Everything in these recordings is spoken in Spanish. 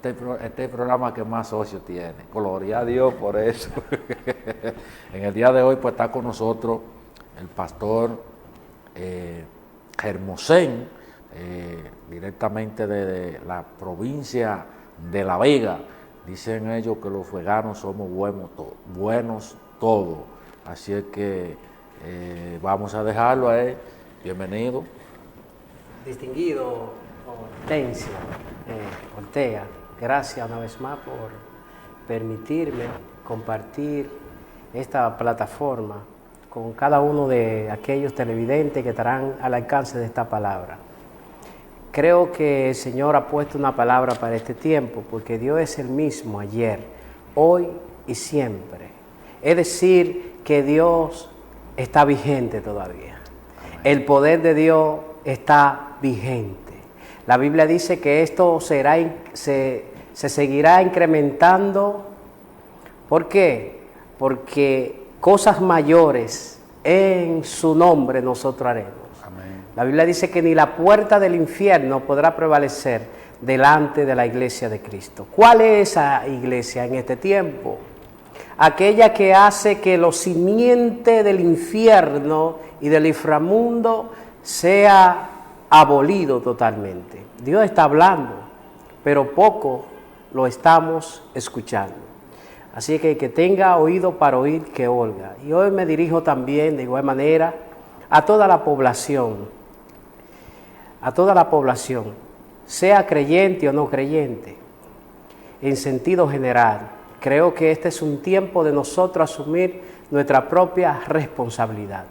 este programa que más socios tiene. Gloria a Dios por eso. En el día de hoy pues está con nosotros el pastor Hermosén, directamente de la provincia de La Vega. Dicen ellos que los veganos somos buenos todos. Así es que vamos a dejarlo a él. Bienvenido. Distinguido Hortensio Ortega, gracias una vez más por permitirme compartir esta plataforma con cada uno de aquellos televidentes que estarán al alcance de esta palabra. Creo que el Señor ha puesto una palabra para este tiempo, porque Dios es el mismo ayer, hoy y siempre. Es decir, que Dios está vigente todavía. El poder de Dios está vigente. La Biblia dice que esto se seguirá incrementando. ¿Por qué? Porque cosas mayores en su nombre nosotros haremos. Amén. La Biblia dice que ni la puerta del infierno podrá prevalecer delante de la iglesia de Cristo. ¿Cuál es esa iglesia en este tiempo? Aquella que hace que los simientes del infierno y del inframundo sea abolido totalmente. Dios está hablando, pero poco lo estamos escuchando. Así que el que tenga oído para oír, que oiga. Y hoy me dirijo también de igual manera a toda la población, sea creyente o no creyente, en sentido general. Creo que este es un tiempo de nosotros asumir nuestra propia responsabilidad.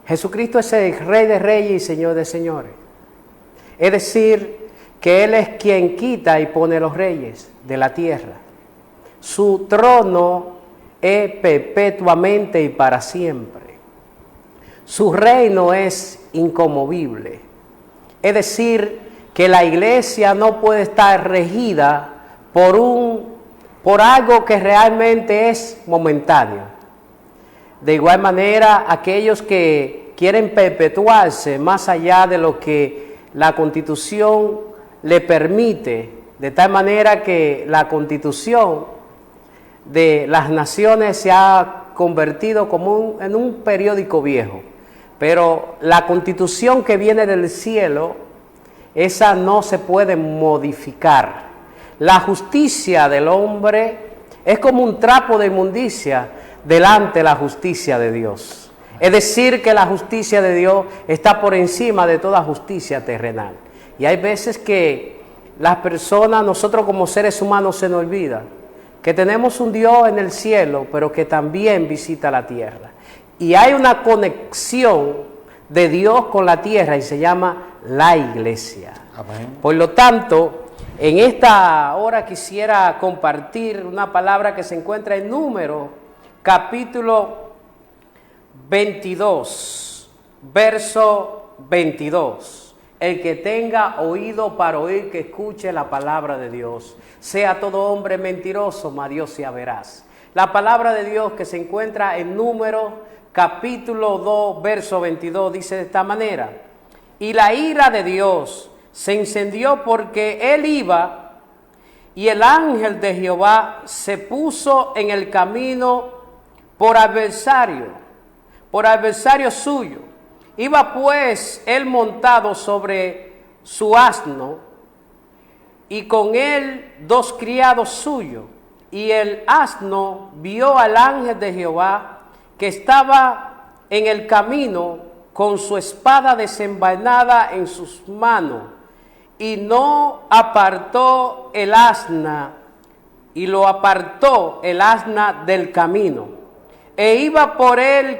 Jesucristo es el Rey de Reyes y Señor de Señores. Es decir, que Él es quien quita y pone los reyes de la tierra. Su trono es perpetuamente y para siempre. Su reino es inconmovible. Es decir, que la iglesia no puede estar regida por algo que realmente es momentáneo. De igual manera, aquellos que quieren perpetuarse más allá de lo que la Constitución le permite, de tal manera que la Constitución de las naciones se ha convertido como en un periódico viejo. Pero la Constitución que viene del cielo, esa no se puede modificar. La justicia del hombre es como un trapo de inmundicia delante de la justicia de Dios. Es decir, que la justicia de Dios está por encima de toda justicia terrenal. Y hay veces que las personas, nosotros como seres humanos, se nos olvida que tenemos un Dios en el cielo, pero que también visita la tierra. Y hay una conexión de Dios con la tierra y se llama la iglesia. Amén. Por lo tanto, en esta hora quisiera compartir una palabra que se encuentra en Números, capítulo 22, verso 22. El que tenga oído para oír, que escuche la palabra de Dios. Sea todo hombre mentiroso, mas Dios sea veraz. La palabra de Dios que se encuentra en Números, capítulo 2, verso 22, dice de esta manera: y la ira de Dios se encendió porque él iba, y el ángel de Jehová se puso en el camino por adversario suyo. Iba pues él montado sobre su asno, y con él 2 criados suyos. Y el asno vio al ángel de Jehová que estaba en el camino con su espada desenvainada en sus manos, y no apartó el asna, y lo apartó el asna del camino, e iba por el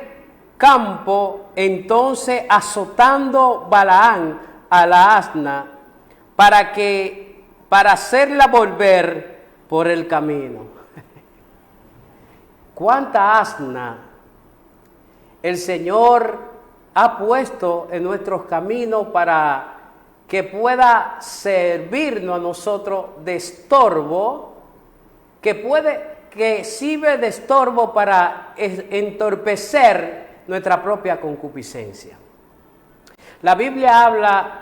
campo, entonces azotando Balaán a la asna para hacerla volver por el camino. ¿Cuánta asna el Señor ha puesto en nuestros caminos para que pueda servirnos a nosotros de estorbo, que sirve de estorbo para entorpecer nuestra propia concupiscencia? La Biblia habla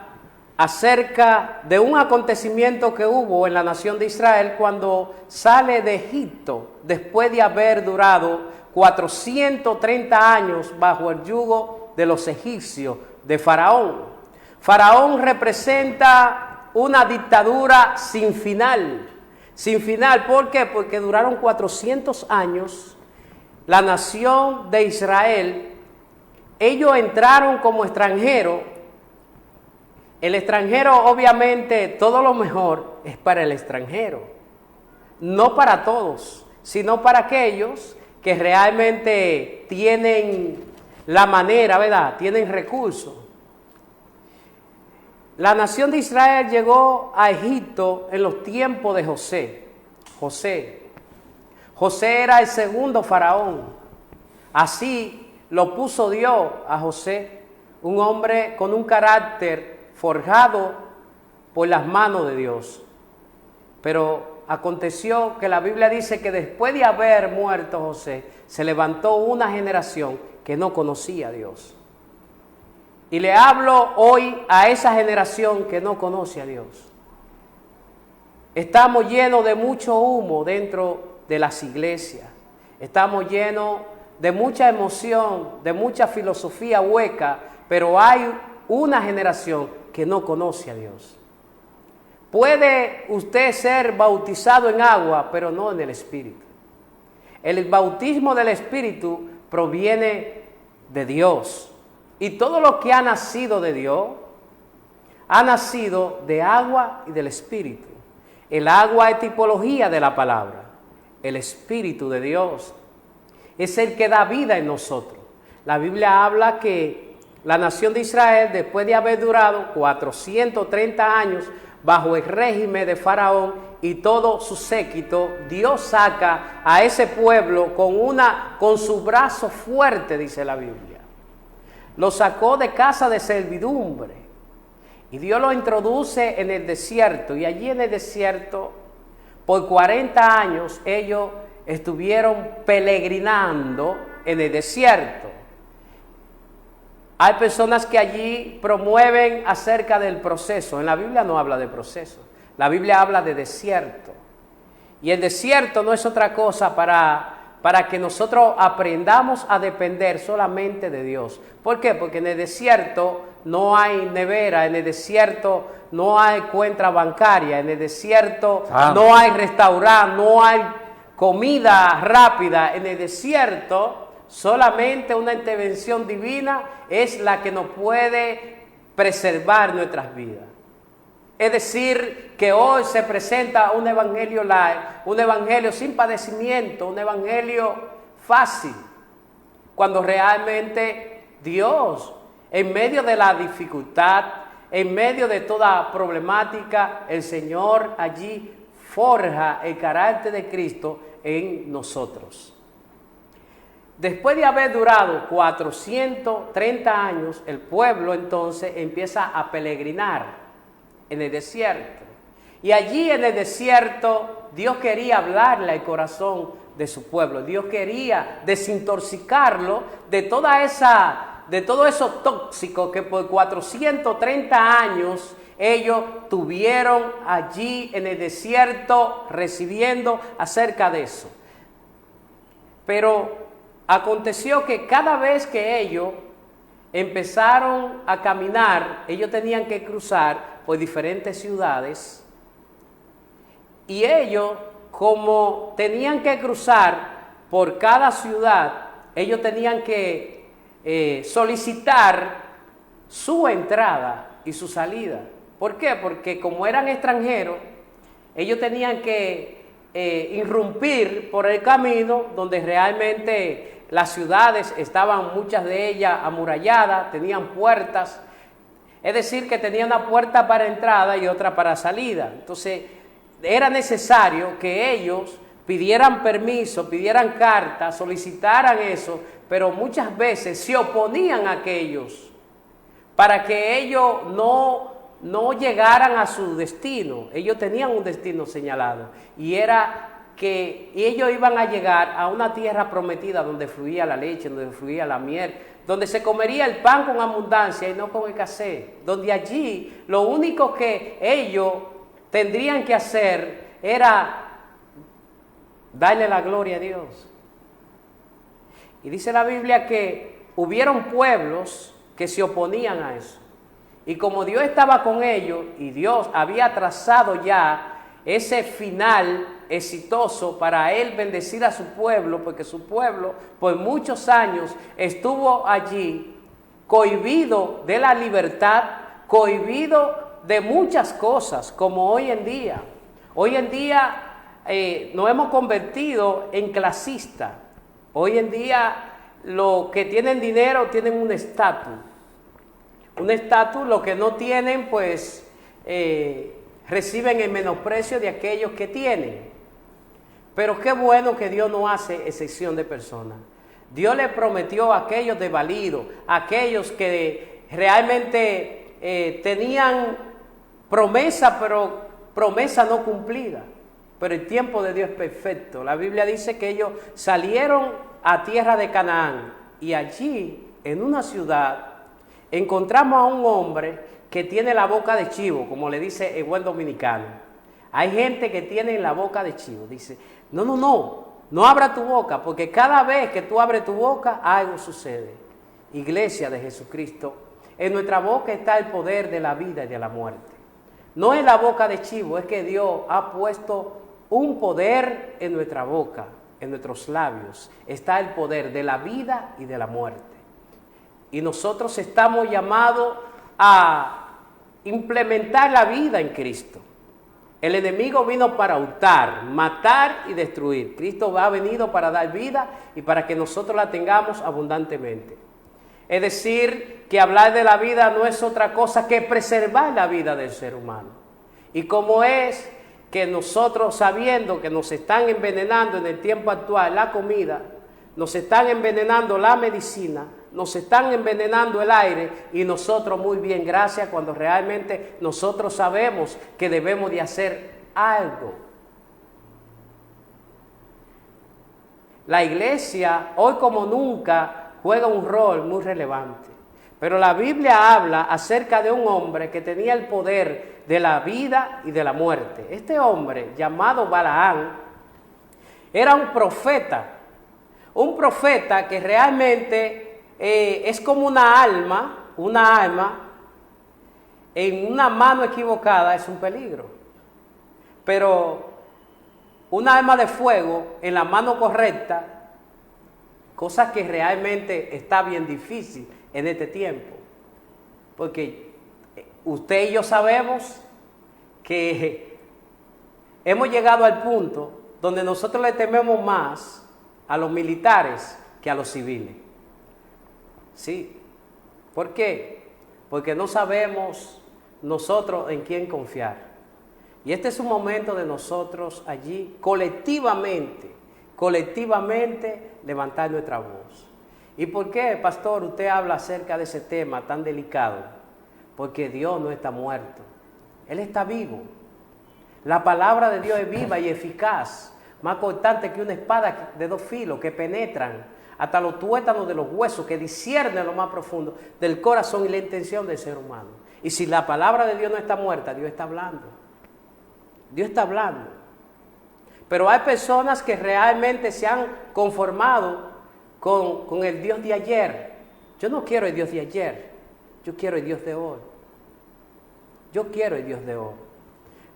acerca de un acontecimiento que hubo en la nación de Israel cuando sale de Egipto después de haber durado 430 años bajo el yugo de los egipcios, de Faraón. Faraón representa una dictadura sin final. Sin final, ¿por qué? Porque duraron 400 años. La nación de Israel, ellos entraron como extranjeros. El extranjero, obviamente, todo lo mejor es para el extranjero. No para todos, sino para aquellos que realmente tienen la manera, ¿verdad? Tienen recursos. La nación de Israel llegó a Egipto en los tiempos de José. José era el segundo faraón. Así lo puso Dios a José, un hombre con un carácter forjado por las manos de Dios. Pero aconteció que la Biblia dice que después de haber muerto José, se levantó una generación que no conocía a Dios. Y le hablo hoy a esa generación que no conoce a Dios. Estamos llenos de mucho humo dentro de las iglesias. Estamos llenos de mucha emoción, de mucha filosofía hueca, pero hay una generación que no conoce a Dios. Puede usted ser bautizado en agua, pero no en el Espíritu. El bautismo del Espíritu proviene de Dios. Y todo lo que ha nacido de Dios, ha nacido de agua y del Espíritu. El agua es tipología de la palabra. El Espíritu de Dios es el que da vida en nosotros. La Biblia habla que la nación de Israel, después de haber durado 430 años bajo el régimen de Faraón y todo su séquito, Dios saca a ese pueblo con su brazo fuerte, dice la Biblia. Lo sacó de casa de servidumbre y Dios lo introduce en el desierto, y allí en el desierto por 40 años ellos estuvieron peregrinando en el desierto. Hay personas que allí promueven acerca del proceso. En la Biblia no habla de proceso, la Biblia habla de desierto. Y el desierto no es otra cosa para que nosotros aprendamos a depender solamente de Dios. ¿Por qué? Porque en el desierto no hay nevera, en el desierto no hay cuenta bancaria, en el desierto no hay restaurante, no hay comida rápida. En el desierto solamente una intervención divina es la que nos puede preservar nuestras vidas. Es decir, que hoy se presenta un evangelio light, un evangelio sin padecimiento, un evangelio fácil, cuando realmente Dios, en medio de la dificultad, en medio de toda problemática, el Señor allí forja el carácter de Cristo en nosotros. Después de haber durado 430 años, el pueblo entonces empieza a peregrinar en el desierto. Y allí en el desierto Dios quería hablarle al corazón de su pueblo. Dios quería desintoxicarlo de todo eso tóxico que por 430 años ellos tuvieron allí en el desierto recibiendo acerca de eso. Pero aconteció que cada vez que ellos empezaron a caminar, ellos tenían que cruzar por diferentes ciudades, y ellos, como tenían que cruzar por cada ciudad, ellos tenían que solicitar su entrada y su salida. ¿Por qué? Porque como eran extranjeros, ellos tenían que irrumpir por el camino donde realmente las ciudades estaban, muchas de ellas amuralladas, tenían puertas. Es decir, que tenía una puerta para entrada y otra para salida. Entonces, era necesario que ellos pidieran permiso, pidieran cartas, solicitaran eso, pero muchas veces se oponían a aquellos para que ellos no llegaran a su destino. Ellos tenían un destino señalado y era que ellos iban a llegar a una tierra prometida donde fluía la leche, donde fluía la miel, donde se comería el pan con abundancia y no con escasez, donde allí lo único que ellos tendrían que hacer era darle la gloria a Dios. Y dice la Biblia que hubieron pueblos que se oponían a eso. Y como Dios estaba con ellos y Dios había trazado ya ese final exitoso para Él bendecir a su pueblo, porque su pueblo por muchos años estuvo allí cohibido de la libertad, cohibido de muchas cosas, como hoy en día. Hoy en día nos hemos convertido en clasistas. Hoy en día los que tienen dinero tienen un estatus. Un estatus, los que no tienen, pues reciben el menosprecio de aquellos que tienen. Pero qué bueno que Dios no hace excepción de personas. Dios le prometió a aquellos desvalidos, a aquellos que realmente tenían promesa, pero promesa no cumplida. Pero el tiempo de Dios es perfecto. La Biblia dice que ellos salieron a tierra de Canaán y allí, en una ciudad, encontramos a un hombre que tiene la boca de chivo, como le dice el buen dominicano. Hay gente que tiene la boca de chivo. Dice, no abra tu boca, porque cada vez que tú abres tu boca, algo sucede. Iglesia de Jesucristo, en nuestra boca está el poder de la vida y de la muerte. No es la boca de chivo, es que Dios ha puesto un poder en nuestra boca, en nuestros labios. Está el poder de la vida y de la muerte. Y nosotros estamos llamados a implementar la vida en Cristo. El enemigo vino para hurtar, matar y destruir. Cristo ha venido para dar vida y para que nosotros la tengamos abundantemente. Es decir, que hablar de la vida no es otra cosa que preservar la vida del ser humano. Y como es que nosotros, sabiendo que nos están envenenando en el tiempo actual la comida, nos están envenenando la medicina, nos están envenenando el aire, y nosotros muy bien, gracias, cuando realmente nosotros sabemos que debemos de hacer algo. La iglesia hoy como nunca juega un rol muy relevante, pero la Biblia habla acerca de un hombre que tenía el poder de la vida y de la muerte. Este hombre llamado Balaam era un profeta que realmente es como una alma en una mano equivocada es un peligro, pero una arma de fuego en la mano correcta, cosa que realmente está bien difícil en este tiempo, porque usted y yo sabemos que hemos llegado al punto donde nosotros le tememos más a los militares que a los civiles. Sí. ¿Por qué? Porque no sabemos nosotros en quién confiar. Y este es un momento de nosotros allí colectivamente levantar nuestra voz. ¿Y por qué, pastor, usted habla acerca de ese tema tan delicado? Porque Dios no está muerto. Él está vivo. La palabra de Dios es viva y eficaz, más cortante que una espada de dos filos que penetran hasta los tuétanos de los huesos, que disciernen lo más profundo del corazón y la intención del ser humano. Y si la palabra de Dios no está muerta, Dios está hablando. Dios está hablando. Pero hay personas que realmente se han conformado con el Dios de ayer. Yo no quiero el Dios de ayer, yo quiero el Dios de hoy. Yo quiero el Dios de hoy.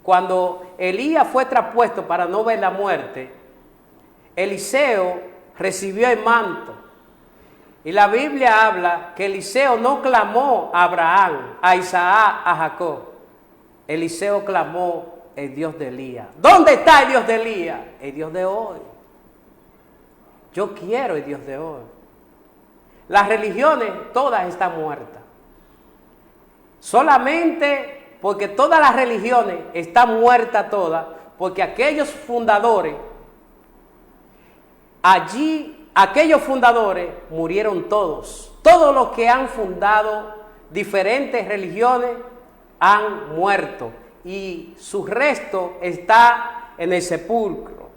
Cuando Elías fue traspuesto para no ver la muerte, Eliseo recibió el manto. Y la Biblia habla que Eliseo no clamó a Abraham, a Isaac, a Jacob. Eliseo clamó el Dios de Elías. ¿Dónde está el Dios de Elías? El Dios de hoy. Yo quiero el Dios de hoy. Las religiones todas están muertas. Solamente porque todas las religiones están muertas todas, porque aquellos fundadores aquellos fundadores murieron todos. Todos los que han fundado diferentes religiones han muerto y su resto está en el sepulcro.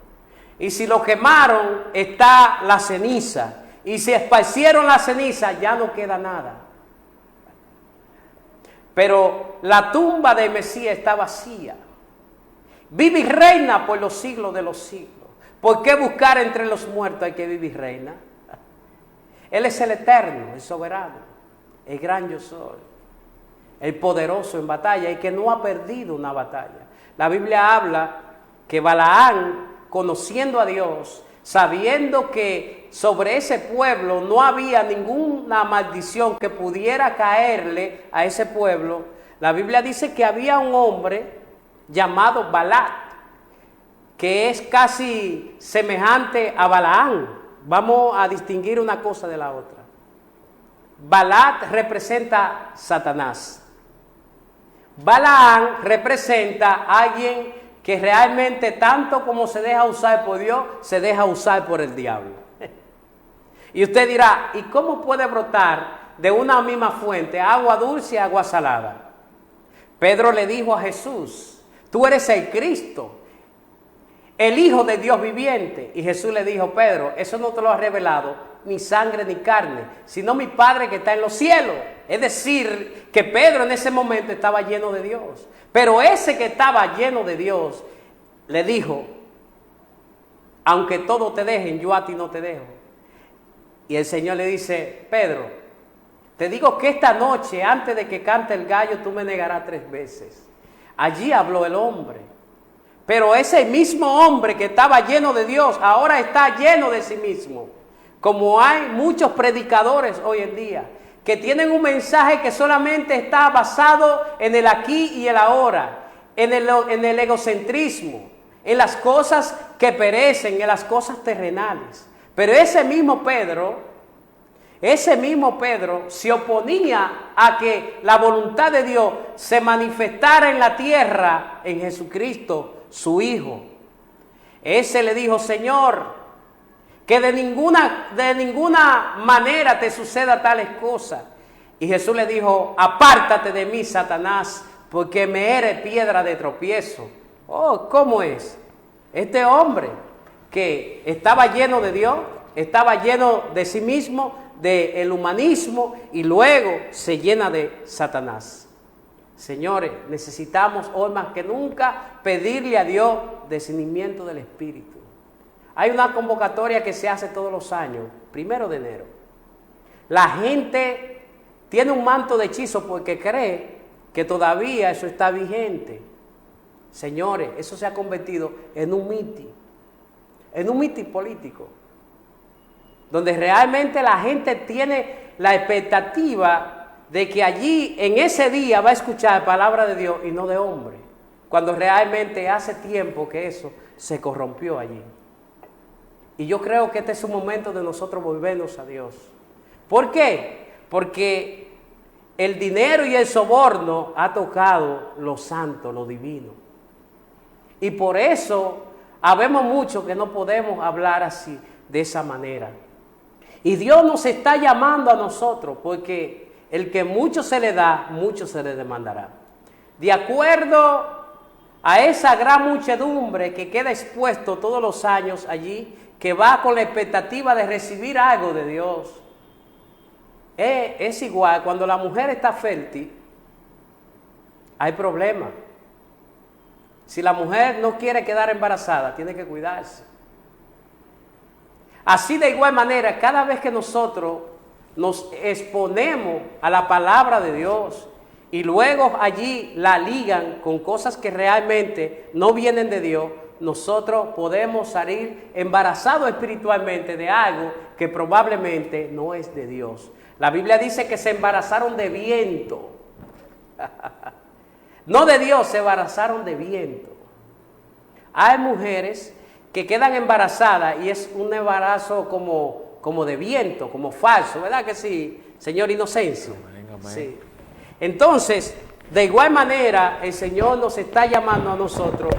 Y si lo quemaron, está la ceniza. Y si esparcieron la ceniza, ya no queda nada. Pero la tumba del Mesías está vacía. Vive y reina por los siglos de los siglos. ¿Por qué buscar entre los muertos al que vive y reina? Él es el eterno, el soberano, el gran yo soy, el poderoso en batalla y que no ha perdido una batalla. La Biblia habla que Balaán, conociendo a Dios, sabiendo que sobre ese pueblo no había ninguna maldición que pudiera caerle a ese pueblo, la Biblia dice que había un hombre llamado Balac, que es casi semejante a Balaán. Vamos a distinguir una cosa de la otra. Balac representa Satanás. Balaán representa a alguien que realmente tanto como se deja usar por Dios, se deja usar por el diablo. Y usted dirá, ¿y cómo puede brotar de una misma fuente agua dulce y agua salada? Pedro le dijo a Jesús, tú eres el Cristo, el Hijo de Dios viviente. Y Jesús le dijo, Pedro, eso no te lo ha revelado ni sangre ni carne, sino mi Padre que está en los cielos. Es decir, que Pedro en ese momento estaba lleno de Dios. Pero ese que estaba lleno de Dios le dijo, aunque todos te dejen, yo a ti no te dejo. Y el Señor le dice, Pedro, te digo que esta noche, antes de que cante el gallo, tú me negarás 3 veces. Allí habló el hombre. Pero ese mismo hombre que estaba lleno de Dios, ahora está lleno de sí mismo. Como hay muchos predicadores hoy en día, que tienen un mensaje que solamente está basado en el aquí y el ahora, en el egocentrismo, en las cosas que perecen, en las cosas terrenales. Pero ese mismo Pedro se oponía a que la voluntad de Dios se manifestara en la tierra en Jesucristo, su Hijo. Ese le dijo, Señor, que de ninguna manera te suceda tales cosas. Y Jesús le dijo, apártate de mí, Satanás, porque me eres piedra de tropiezo. Oh, ¿cómo es? Este hombre que estaba lleno de Dios, estaba lleno de sí mismo, del humanismo, y luego se llena de Satanás. Señores, necesitamos hoy más que nunca pedirle a Dios discernimiento del Espíritu. Hay una convocatoria que se hace todos los años, 1 de enero. La gente tiene un manto de hechizo porque cree que todavía eso está vigente. Señores, eso se ha convertido en un mitin político, donde realmente la gente tiene la expectativa de que allí, en ese día, va a escuchar palabra de Dios y no de hombre, cuando realmente hace tiempo que eso se corrompió allí. Y yo creo que este es un momento de nosotros volvernos a Dios. ¿Por qué? Porque el dinero y el soborno ha tocado lo santo, lo divino. Y por eso habemos muchos que no podemos hablar así, de esa manera. Y Dios nos está llamando a nosotros, porque el que mucho se le da, mucho se le demandará. De acuerdo a esa gran muchedumbre que queda expuesto todos los años allí, que va con la expectativa de recibir algo de Dios. Es igual, cuando la mujer está fértil, hay problemas. Si la mujer no quiere quedar embarazada, tiene que cuidarse. Así de igual manera, cada vez que nosotros nos exponemos a la palabra de Dios y luego allí la ligan con cosas que realmente no vienen de Dios, nosotros podemos salir embarazados espiritualmente de algo que probablemente no es de Dios. La Biblia dice que se embarazaron de viento. No de Dios, se embarazaron de viento. Hay mujeres que quedan embarazadas y es un embarazo como de viento, como falso, ¿verdad que sí, señor Inocencio? Amén, amén. Sí. Entonces, de igual manera, el Señor nos está llamando a nosotros.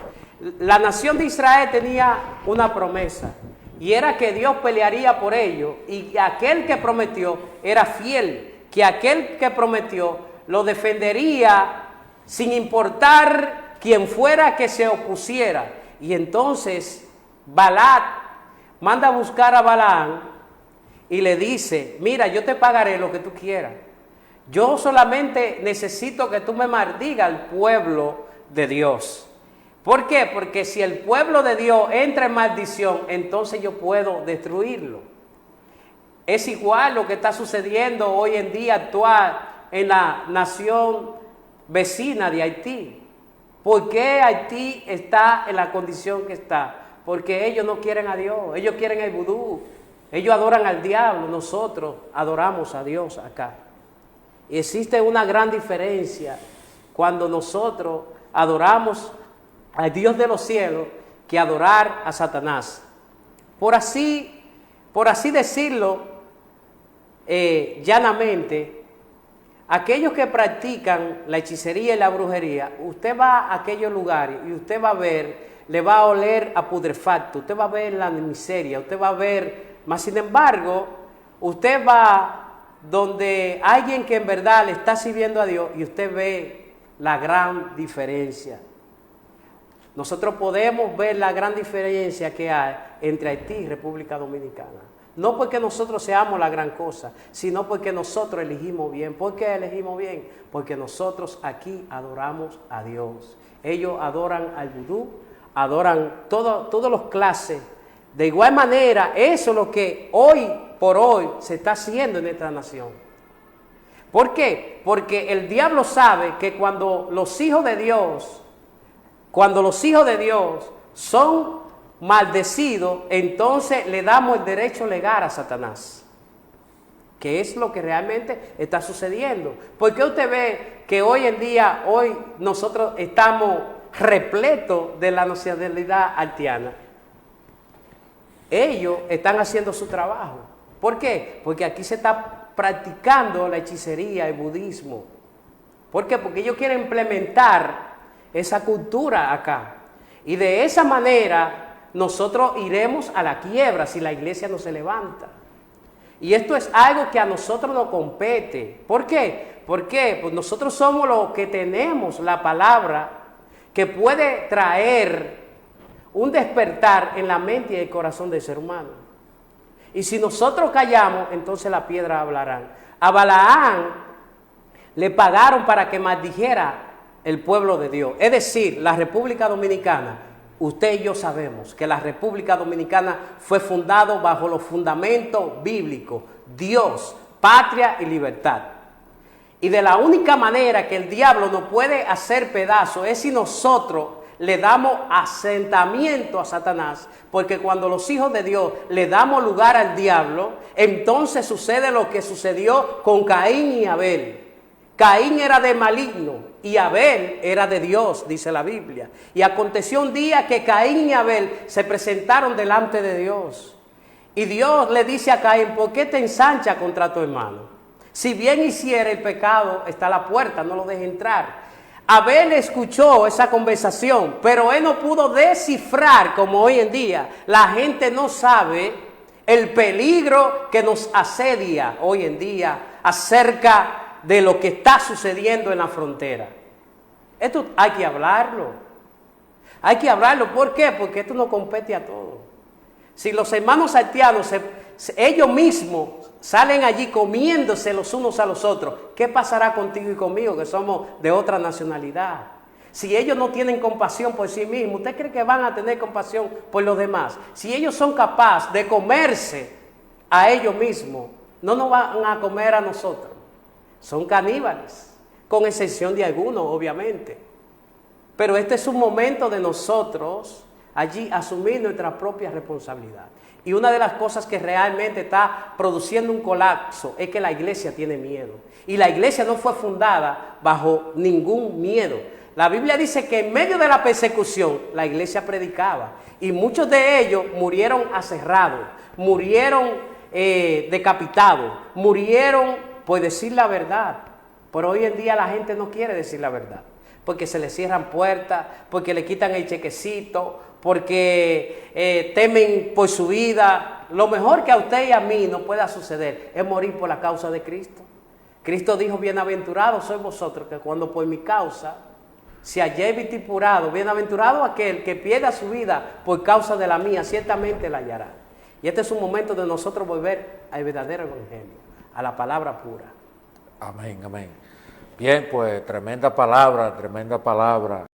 La nación de Israel tenía una promesa, y era que Dios pelearía por ellos, y aquel que prometió era fiel, que aquel que prometió lo defendería sin importar quién fuera que se opusiera. Y entonces Balac manda a buscar a Balaam y le dice, mira, yo te pagaré lo que tú quieras. Yo solamente necesito que tú me maldigas al pueblo de Dios. ¿Por qué? Porque si el pueblo de Dios entra en maldición, entonces yo puedo destruirlo. Es igual lo que está sucediendo hoy en día actual en la nación vecina de Haití. ¿Por qué Haití está en la condición que está? Porque ellos no quieren a Dios, ellos quieren el vudú, ellos adoran al diablo, nosotros adoramos a Dios acá. Y existe una gran diferencia cuando nosotros adoramos al Dios de los cielos que adorar a Satanás. Por así decirlo, llanamente, aquellos que practican la hechicería y la brujería, usted va a aquellos lugares y usted va a ver, le va a oler a putrefacto, usted va a ver la miseria, usted va a ver, mas sin embargo, usted va donde alguien que en verdad le está sirviendo a Dios y usted ve la gran diferencia. Nosotros podemos ver la gran diferencia que hay entre Haití y República Dominicana. No porque nosotros seamos la gran cosa, sino porque nosotros elegimos bien. ¿Por qué elegimos bien? Porque nosotros aquí adoramos a Dios. Ellos adoran al vudú, adoran todas las clases. De igual manera, eso es lo que hoy por hoy se está haciendo en esta nación. ¿Por qué? Porque el diablo sabe que cuando los hijos de Dios son maldecidos, entonces le damos el derecho legal a Satanás. Que es lo que realmente está sucediendo. Porque usted ve que hoy en día, hoy nosotros estamos repletos de la nacionalidad haitiana. Ellos están haciendo su trabajo. ¿Por qué? Porque aquí se está practicando la hechicería, el budismo. ¿Por qué? Porque ellos quieren implementar esa cultura acá. Y de esa manera nosotros iremos a la quiebra si la iglesia no se levanta. Y esto es algo que a nosotros nos compete. ¿Por qué? Porque pues nosotros somos los que tenemos la palabra que puede traer un despertar en la mente y el corazón del ser humano. Y si nosotros callamos, entonces las piedras hablarán. A Balaam le pagaron para que maldijera el pueblo de Dios. Es decir, la República Dominicana, usted y yo sabemos que la República Dominicana fue fundada bajo los fundamentos bíblicos, Dios, patria y libertad. Y de la única manera que el diablo nos puede hacer pedazos es si nosotros le damos asentamiento a Satanás, porque cuando los hijos de Dios le damos lugar al diablo, entonces sucede lo que sucedió con Caín y Abel. Caín era de maligno y Abel era de Dios, dice la Biblia. Y aconteció un día que Caín y Abel se presentaron delante de Dios. Y Dios le dice a Caín, ¿por qué te ensancha contra tu hermano? Si bien hiciera el pecado, está a la puerta, no lo deje entrar. Abel escuchó esa conversación, pero él no pudo descifrar, como hoy en día la gente no sabe el peligro que nos asedia hoy en día acerca de lo que está sucediendo en la frontera. Esto hay que hablarlo. Hay que hablarlo. ¿Por qué? Porque esto no compete a todos. Si los hermanos haitianos, ellos mismos salen allí comiéndose los unos a los otros, ¿qué pasará contigo y conmigo que somos de otra nacionalidad? Si ellos no tienen compasión por sí mismos, ¿usted cree que van a tener compasión por los demás? Si ellos son capaces de comerse a ellos mismos, no nos van a comer a nosotros. Son caníbales, con excepción de algunos, obviamente. Pero este es un momento de nosotros allí asumir nuestra propia responsabilidad. Y una de las cosas que realmente está produciendo un colapso es que la iglesia tiene miedo. Y la iglesia no fue fundada bajo ningún miedo. La Biblia dice que en medio de la persecución la iglesia predicaba. Y muchos de ellos murieron aserrados, murieron decapitados, murieron por decir la verdad. Pero hoy en día la gente no quiere decir la verdad. Porque se le cierran puertas, porque le quitan el chequecito, porque temen por su vida. Lo mejor que a usted y a mí nos pueda suceder es morir por la causa de Cristo. Cristo dijo, bienaventurados sois vosotros, que cuando por mi causa se hallé vitipurado, bienaventurado aquel que pierda su vida por causa de la mía, ciertamente la hallará. Y este es un momento de nosotros volver al verdadero evangelio, a la palabra pura. Amén, amén. Bien, pues tremenda palabra, tremenda palabra.